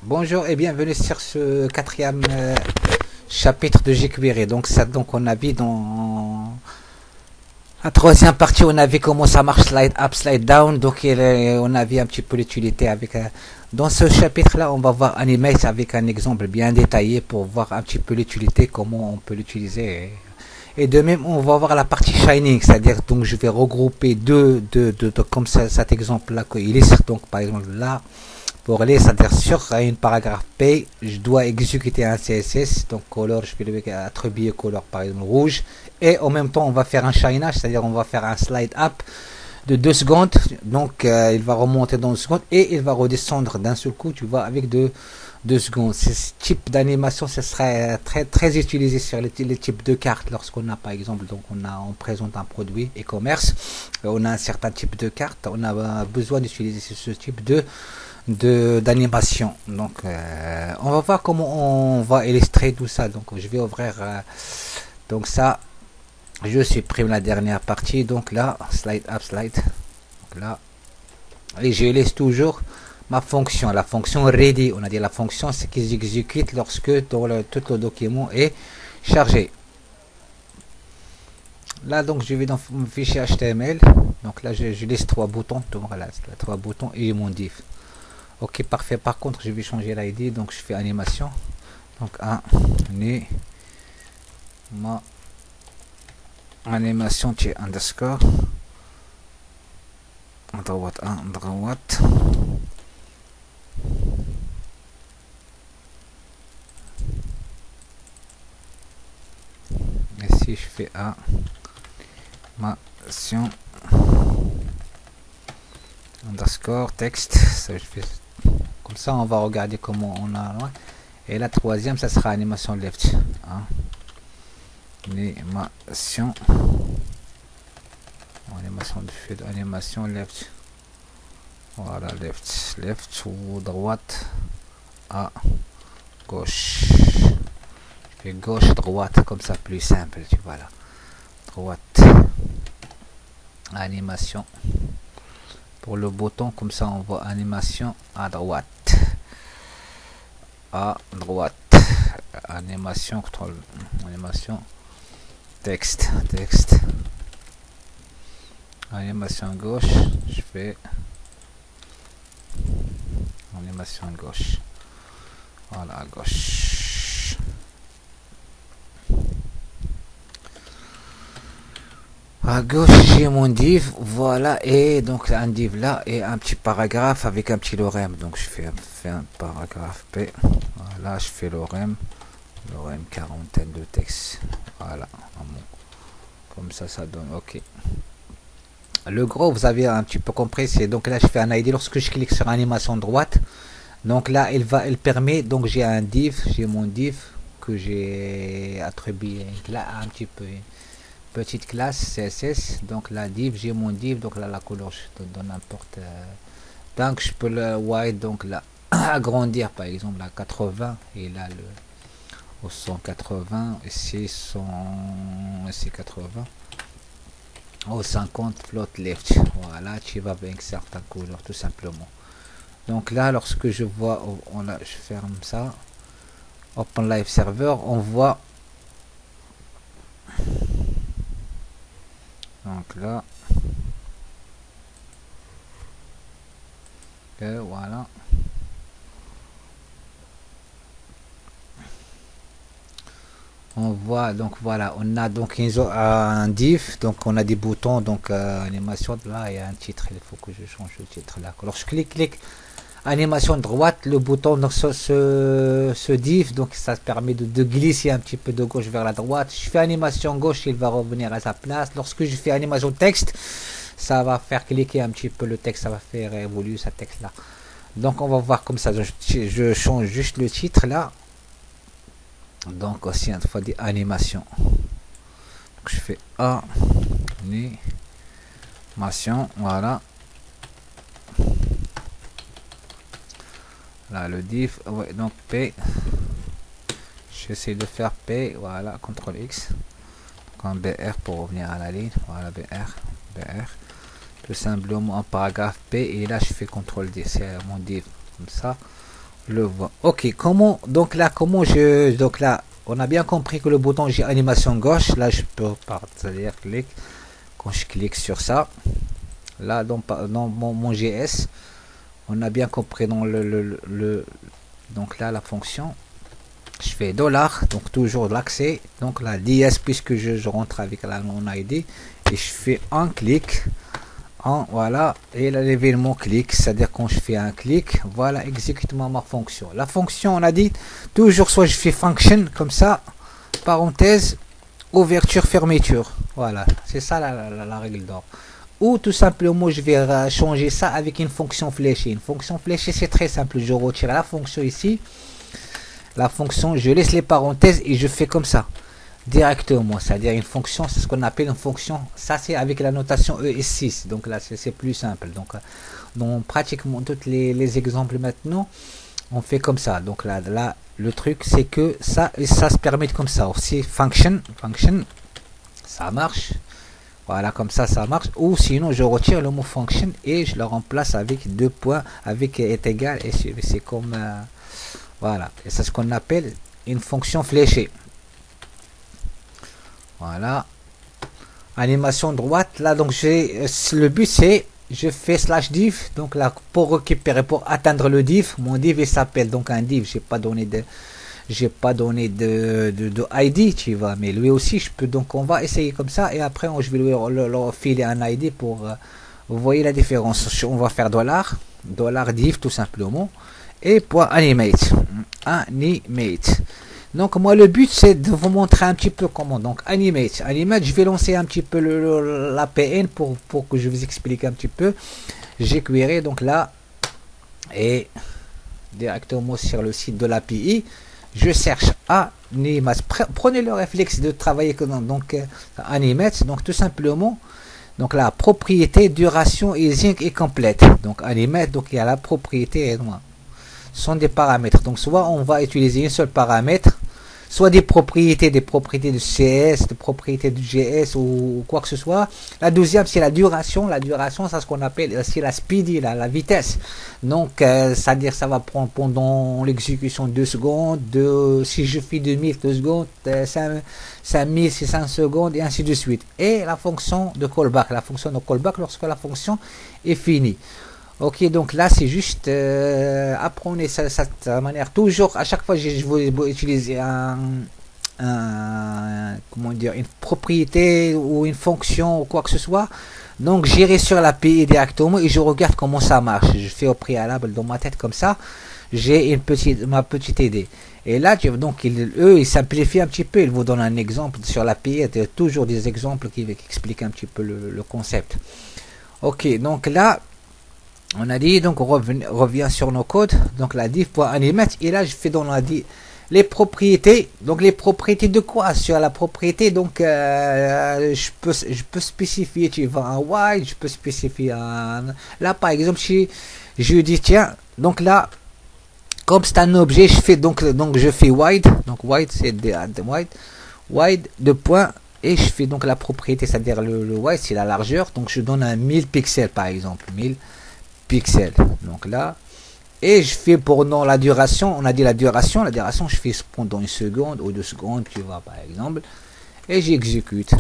Bonjour et bienvenue sur ce quatrième chapitre de jQuery. Donc on a vu dans la troisième partie, on a vu comment ça marche slide up, slide down. On a vu un petit peu l'utilité avec. Dans ce chapitre-là, on va voir Animate avec un exemple bien détaillé pour voir un petit peu l'utilité, comment on peut l'utiliser. Et de même, on va voir la partie Shining, c'est-à-dire donc je vais regrouper deux comme ça, cet exemple-là qu'il illustre. Donc par exemple là. Pour aller, c'est-à-dire sur une paragraphe P, je dois exécuter un CSS, donc color, je vais lui attribuer color par exemple rouge, et en même temps on va faire un shinage, c'est-à-dire on va faire un slide up de 2 secondes, donc il va remonter dans 2 secondes et il va redescendre d'un seul coup, tu vois, avec 2 secondes. Ce type d'animation, ce serait très utilisé sur les types de cartes lorsqu'on a par exemple, donc on présente un produit e-commerce, on a un certain type de carte, on a besoin d'utiliser ce type d'animation. Donc on va voir comment on va illustrer tout ça. Donc je vais ouvrir donc ça, je supprime la dernière partie, donc là slide up slide, donc là, et je laisse toujours ma fonction, la fonction ready. On a dit la fonction c'est qui exécute lorsque tout le document est chargé. Là donc je vais dans mon fichier HTML, donc là je laisse 3 boutons, donc voilà 3 boutons et mon div. Ok, parfait. Par contre, je vais changer l'ID. Donc, je fais animation. Donc, animation underscore. Droite. Et si je fais animation underscore texte, ça je fais comme ça, on va regarder comment on a. Et la troisième, ça sera animation left. Animation de fil, animation left. Voilà, left ou droite à gauche. Je fais gauche, droite, comme ça, plus simple, tu vois là. Droite. Animation. Pour le bouton, comme ça, on voit animation à droite. Animation contrôle, animation texte, animation gauche, je fais animation gauche, voilà, à gauche. À gauche, j'ai mon div, voilà, et donc un div là, et un petit paragraphe avec un petit lorem. Donc je fais un paragraphe P, voilà, je fais lorem, quarantaine de texte, voilà, comme ça, ça donne, ok. Le gros, vous avez un petit peu compris, c'est donc là, je fais un ID, lorsque je clique sur animation droite, donc là, il permet, donc j'ai un div, j'ai mon div, que j'ai attribué là un petit peu, petite classe CSS, donc la div, j'ai mon div, donc là la couleur je donne n'importe, donc je peux le white, donc là agrandir par exemple à 80 et là le au 180, ici 80 au 50 float left, voilà, tu vas avec certaines couleurs tout simplement. Donc là lorsque je vois, je ferme ça, open live server, on voit. Donc là, et voilà. On voit, donc voilà, on a donc un div, donc on a des boutons, donc animation, là il y a un titre, il faut que je change le titre là. Alors je clique, animation droite, le bouton, donc ce div, donc ça permet de glisser un petit peu de gauche vers la droite. Je fais animation gauche, il va revenir à sa place. Lorsque je fais animation texte, ça va faire cliquer un petit peu le texte, ça va faire évoluer ce texte là. Donc on va voir comme ça, je change juste le titre là. Donc aussi une fois des animations. Donc je fais animation, voilà. Là le div, ouais, donc P. J'essaie de faire P, voilà, CTRL X. Donc BR pour revenir à la ligne, voilà BR. Tout simplement en paragraphe P et là je fais CTRL D, c'est mon div comme ça. le vois. Ok, comment, donc là, donc là, on a bien compris que le bouton j'ai animation gauche, là je peux partir, clic, quand je clique sur ça, là dans mon GS, on a bien compris dans donc là la fonction, je fais $, donc toujours l'accès, donc la DS puisque je rentre avec mon ID, et je fais un clic, voilà, et l'événement clic, c'est-à-dire quand je fais un clic, voilà, exécutement ma fonction. La fonction, on a dit, toujours soit je fais function, comme ça, parenthèse, ouverture, fermeture, voilà, c'est ça la règle d'or. Ou tout simplement, je vais changer ça avec une fonction fléchée. Une fonction fléchée, c'est très simple, je retire la fonction ici, la fonction, je laisse les parenthèses et je fais comme ça. Directement, c'est-à-dire une fonction, c'est ce qu'on appelle une fonction, ça c'est avec la notation ES6, donc là c'est plus simple, donc dans pratiquement tous les exemples maintenant, on fait comme ça, donc là le truc c'est que ça se permet comme ça, aussi function, ça marche, voilà comme ça marche, ou sinon je retire le mot function et je le remplace avec deux points, avec est égal, et c'est comme, voilà, et c'est ce qu'on appelle une fonction fléchée. Voilà, animation droite, là donc le but c'est, je fais /div, donc là pour récupérer, pour atteindre le div, mon div il s'appelle donc un div, j'ai pas donné de ID, tu vois, mais lui aussi je peux, donc on va essayer comme ça, et après je vais lui filer un ID pour, vous voyez la différence, on va faire $div tout simplement, et pour animate. Donc moi le but c'est de vous montrer un petit peu comment, donc animate, je vais lancer un petit peu l'APN pour que je vous explique un petit peu. jQuery, donc là, et directement sur le site de l'API, je cherche animate, prenez le réflexe de travailler comme donc animate, donc tout simplement, donc la propriété, duration, easing et complète, donc animate, donc il y a la propriété et moi. Sont des paramètres, donc soit on va utiliser un seul paramètre, soit des propriétés de CS, des propriétés de GS ou quoi que ce soit. La deuxième c'est la duration, c'est ce qu'on appelle aussi la speedy, la vitesse, donc c'est-à-dire ça va prendre pendant l'exécution 2 secondes, si je fais 2000 2 secondes, 5000 c'est 5 secondes et ainsi de suite, et la fonction de callback, lorsque la fonction est finie. Ok, donc là c'est juste apprenez cette manière, toujours à chaque fois je vais utiliser comment dire, une propriété ou une fonction ou quoi que ce soit, donc j'irai sur l'API directement et je regarde comment ça marche, je fais au préalable dans ma tête comme ça, j'ai ma petite idée, et là donc ils simplifient un petit peu, ils vous donnent un exemple sur l'API, il y a toujours des exemples qui expliquent un petit peu le concept. Ok, donc là on a dit, donc on revient sur nos codes, donc la div.animate, et là je fais dans la div les propriétés, donc les propriétés de quoi, sur la propriété, donc je peux spécifier, tu vois, un wide, je peux spécifier un, là par exemple si je dis tiens, donc là comme c'est un objet, je fais donc je fais wide, donc wide c'est wide de point, et je fais donc la propriété, c'est-à-dire le wide c'est la largeur, donc je donne un 1000 pixels par exemple, 1000 pixels, donc là, et je fais pour la duration, on a dit la duration je fais pendant 1 seconde ou 2 secondes, tu vois, par exemple, et j'exécute.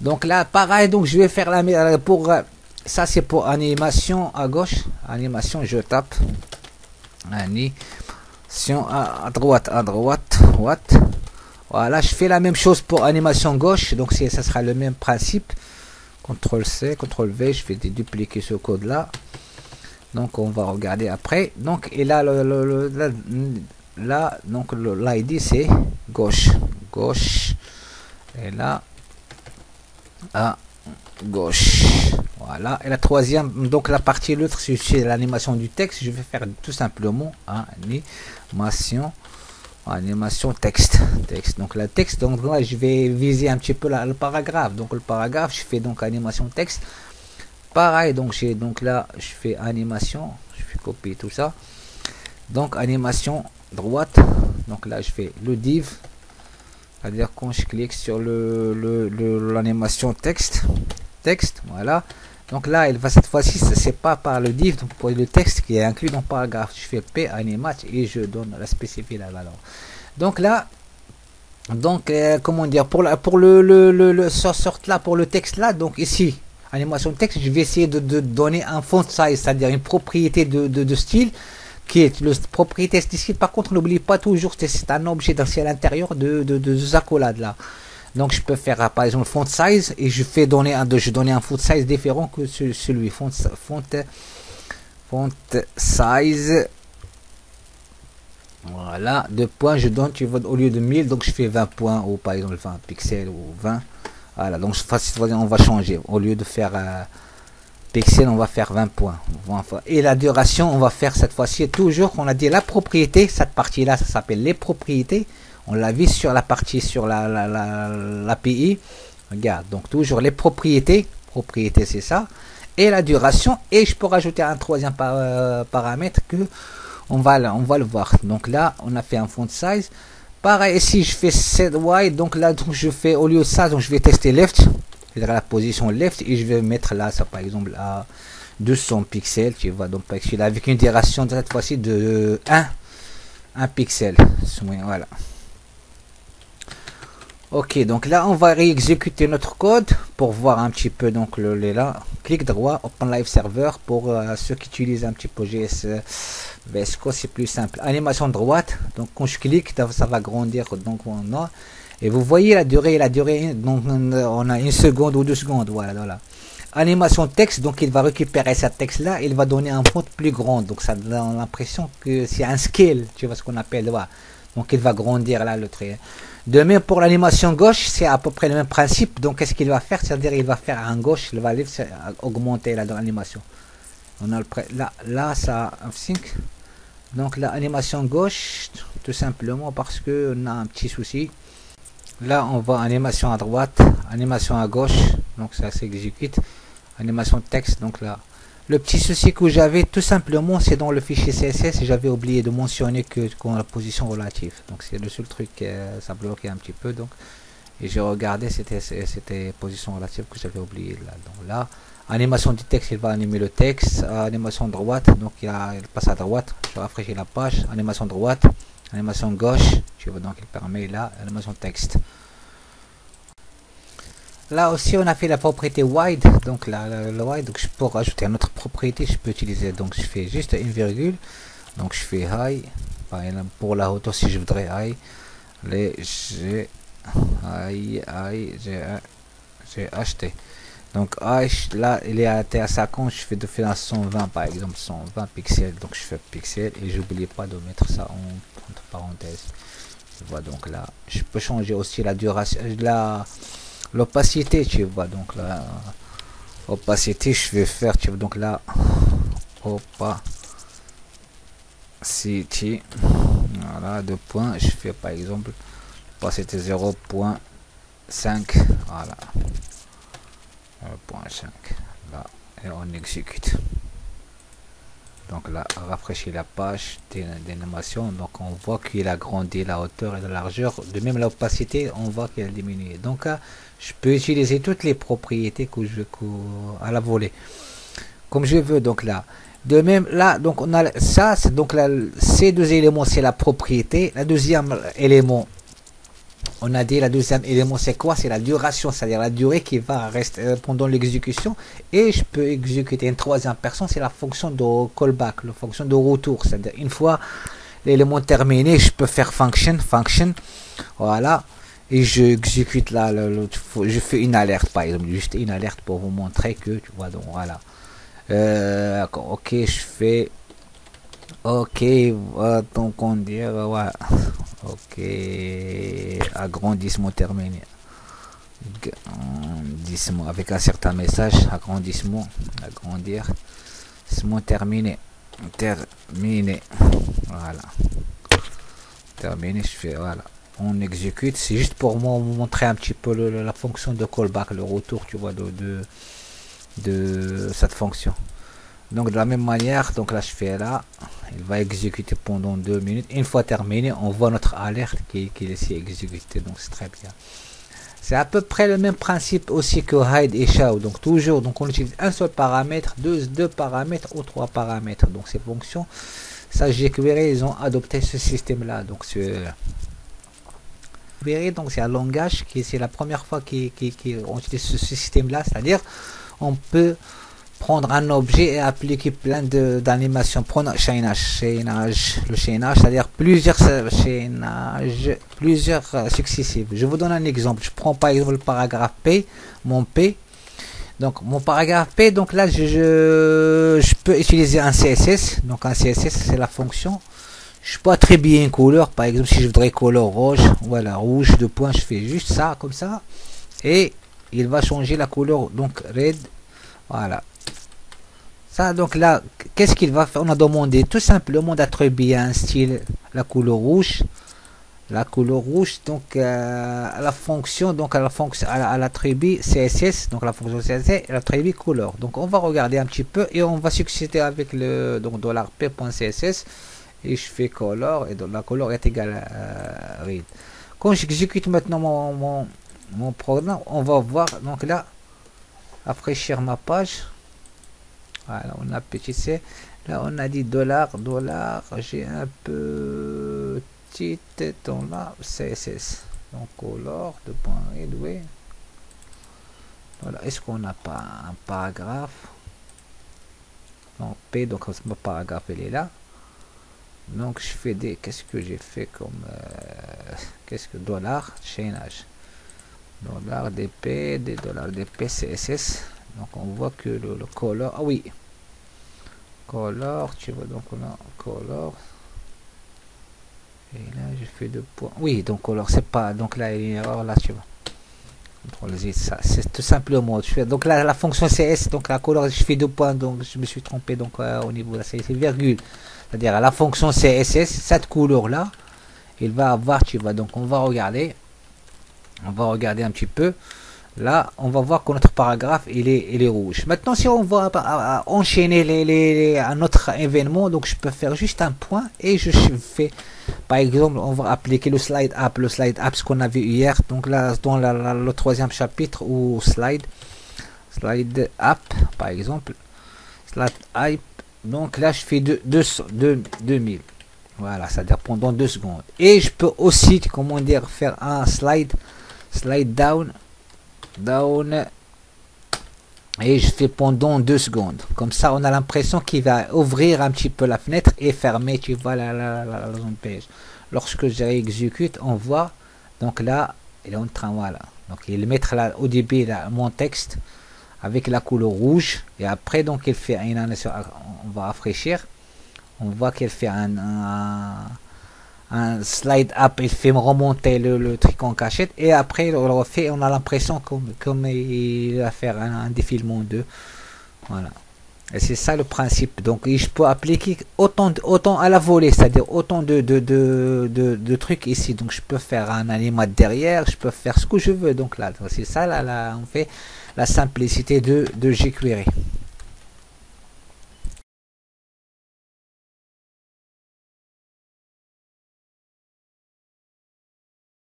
Donc là pareil, donc je vais faire pour ça c'est pour animation à gauche, animation, je tape animation à droite, voilà, je fais la même chose pour animation gauche, donc ça sera le même principe, CTRL C, CTRL V, je vais dupliquer ce code là. Donc on va regarder après. Donc et là donc l'ID c'est gauche, et là à gauche. Voilà. Et la troisième, donc la partie l'autre c'est l'animation du texte. Je vais faire tout simplement animation texte. Donc la texte, donc là je vais viser un petit peu le paragraphe. Donc le paragraphe, je fais donc animation texte. Pareil, donc là je fais animation, je fais copier tout ça, donc animation droite, donc là je fais le div, c'est à dire quand je clique sur l'animation texte, voilà, Donc là, il va cette fois-ci, c'est pas par le div, donc pour le texte qui est inclus dans le paragraphe. Je fais p animate et je donne la spécifier la valeur. Donc là, donc comment dire, pour le sorte là, pour le texte là, donc ici, animation texte, je vais essayer de donner un font size, c'est-à-dire une propriété de style qui est le propriété de style. Par contre, n'oublie pas toujours, c'est un objet dans à l'intérieur de accolade là. Donc je peux faire par exemple font size et je fais donner un font size différent que celui font size. Voilà, 2 points, je donne, tu vois, au lieu de 1000, donc je fais 20 points ou par exemple 20 pixels ou 20. Voilà, donc on va changer. Au lieu de faire pixels, on va faire 20 points. Et la duration, on va faire cette fois-ci toujours, on a dit la propriété, cette partie-là, ça s'appelle les propriétés. On l'a vu sur la partie, sur l'API. Regarde, donc toujours les propriétés, c'est ça. Et la duration, et je peux rajouter un troisième paramètre que on va le voir. Donc là, on a fait un font size. Pareil, ici, je fais set wide. Donc là, donc je fais, au lieu de ça, donc je vais tester left. C'est la position left. Et je vais mettre là, ça par exemple, à 200 pixels. Tu vois, donc avec une duration de cette fois-ci de 1 pixel. Voilà. Ok, donc là, on va réexécuter notre code pour voir un petit peu. Donc là, clic droit, Open Live Server pour ceux qui utilisent un petit peu VS Code, c'est plus simple. Animation droite, donc quand je clique, ça va grandir. Donc on a, et vous voyez la durée, donc on a 1 seconde ou 2 secondes. Voilà. Animation texte, donc il va récupérer ce texte là, il va donner un font plus grand. Donc ça donne l'impression que c'est un scale, tu vois ce qu'on appelle. Voilà. Donc il va grandir là le trait. De même pour l'animation gauche, c'est à peu près le même principe. Donc qu'est-ce qu'il va faire? C'est-à-dire il va faire un gauche, il va augmenter là dans l'animation. On a là ça sync. Donc l'animation gauche, tout simplement parce que on a un petit souci. Là on voit animation à droite, animation à gauche, donc ça s'exécute. Animation texte, donc là. Le petit souci que j'avais tout simplement, c'est dans le fichier CSS, j'avais oublié de mentionner que la position relative. Donc c'est le seul truc, ça bloquait un petit peu. Donc, et j'ai regardé, c'était position relative que j'avais oublié là. Donc là, animation du texte, il va animer le texte. Animation droite, donc il passe à droite. Je rafraîchis la page. Animation droite, animation gauche. Tu vois, donc il permet là, animation texte. Là aussi on a fait la propriété wide, donc le wide, donc pour rajouter une autre propriété, je peux utiliser, donc je fais juste une virgule, donc je fais high, pour la hauteur si je voudrais high, les j'ai acheté, donc high, là il est à 50, je fais de faire 120 par exemple, 120 pixels, donc je fais pixels et j'oublie pas de mettre ça entre parenthèses. Tu vois, donc là je peux changer aussi la duration, l'opacité, tu vois, donc là opacité, je vais faire, tu vois, donc là opacity, voilà, 2 points, je fais par exemple opacité 0.5, voilà, 0.5 là, et on exécute. Donc là, rafraîchir la page d'animation, donc on voit qu'il a grandi la hauteur et la largeur. De même l'opacité, on voit qu'il a diminué. Donc je peux utiliser toutes les propriétés que je veux à la volée, comme je veux. Donc là, de même là, donc on a ça, c'est donc là, ces deux éléments, c'est la propriété. La deuxième élément, on a dit la deuxième élément, c'est quoi? C'est la duration, c'est-à-dire la durée qui va rester pendant l'exécution. Et je peux exécuter une troisième personne, c'est la fonction de callback, la fonction de retour. C'est-à-dire une fois l'élément terminé, je peux faire function, voilà, et je exécute là, je fais une alerte par exemple, juste une alerte pour vous montrer que tu vois, donc voilà. Ok, je fais ok, donc on dit ouais. Ok, agrandissement terminé. Agrandissement avec un certain message. Agrandissement, agrandir. Terminé. Voilà. Terminé. Je fais voilà. On exécute. C'est juste pour vous montrer un petit peu la fonction de callback, le retour, tu vois, de cette fonction. Donc de la même manière, donc là je fais là, il va exécuter pendant 2 minutes. Une fois terminé, on voit notre alerte qui est ici exécutée, donc c'est très bien. C'est à peu près le même principe aussi que hide et show. Donc toujours, donc on utilise un seul paramètre, deux paramètres ou trois paramètres. Donc ces fonctions, ça jQuery, ils ont adopté ce système-là. Donc donc c'est un langage qui c'est la première fois qu'on utilise ce système-là, c'est-à-dire on peut prendre un objet et appliquer plein d'animations. Prendre chaînage, le chaînage, c'est-à-dire plusieurs chaînages, plusieurs successifs. Je vous donne un exemple. Je prends par exemple le paragraphe P, mon P. Donc mon paragraphe P, donc là je peux utiliser un CSS. Donc un CSS c'est la fonction. Je peux attribuer une couleur, par exemple si je voudrais couleur rouge, voilà, rouge de point, je fais juste ça comme ça et il va changer la couleur, donc red, voilà. Ça, donc là, qu'est-ce qu'il va faire? On a demandé tout simplement d'attribuer un style, la couleur rouge, donc à la fonction, donc à l'attribut CSS, donc la fonction CSS, l'attribut couleur. Donc on va regarder un petit peu et on va succéder avec le donc $p.css et je fais color et donc la couleur est égale à red. Quand j'exécute maintenant mon programme, on va voir donc là, rafraîchir ma page. Voilà, on a petit c. Là, on a dit $. J'ai un petit temps là, CSS. Donc, color de point redoué. Voilà, est-ce qu'on n'a pas un paragraphe? Donc, P, donc mon paragraphe, il est là. Donc, je fais des. Qu'est-ce que j'ai fait comme. Qu'est-ce que chaînage. $dp, des $dp, CSS. Donc on voit que le color, ah oui, color, tu vois, donc on a color et là je fais deux points, oui, donc color c'est pas, donc là il y a une erreur là, tu vois, CTRL Z, ça c'est tout simplement, je fais, donc là la fonction CS, donc la color je fais deux points, donc je me suis trompé, donc au niveau là c'est virgule, c'est à dire à la fonction CSS, cette couleur là il va avoir, tu vois, donc on va regarder un petit peu. Là, on va voir que notre paragraphe il est rouge. Maintenant, si on va enchaîner un autre événement, donc je peux faire juste un point et je fais, par exemple, on va appliquer le slide up, ce qu'on a vu hier. Donc là, dans le troisième chapitre ou slide up, par exemple, slide up. Donc là, je fais 2000. Voilà, ça dure pendant 2 secondes. Et je peux aussi, comment dire, faire un slide down et je fais pendant 2 secondes. Comme ça, on a l'impression qu'il va ouvrir un petit peu la fenêtre et fermer, tu vois, la zone page. Lorsque je réexécute, on voit, donc là, il est en train, voilà. Donc, il mettre là, au début, là, mon texte avec la couleur rouge. Et après, donc, il fait on va rafraîchir. On voit qu'il fait un slide up, il fait remonter le truc en cachette et après on le refait, on a l'impression comme il va faire un défilement de, voilà, et c'est ça le principe. Donc je peux appliquer autant à la volée, c'est-à-dire autant de trucs ici. Donc je peux faire un animat derrière, je peux faire ce que je veux. Donc là c'est ça, là on fait la simplicité de jQuery.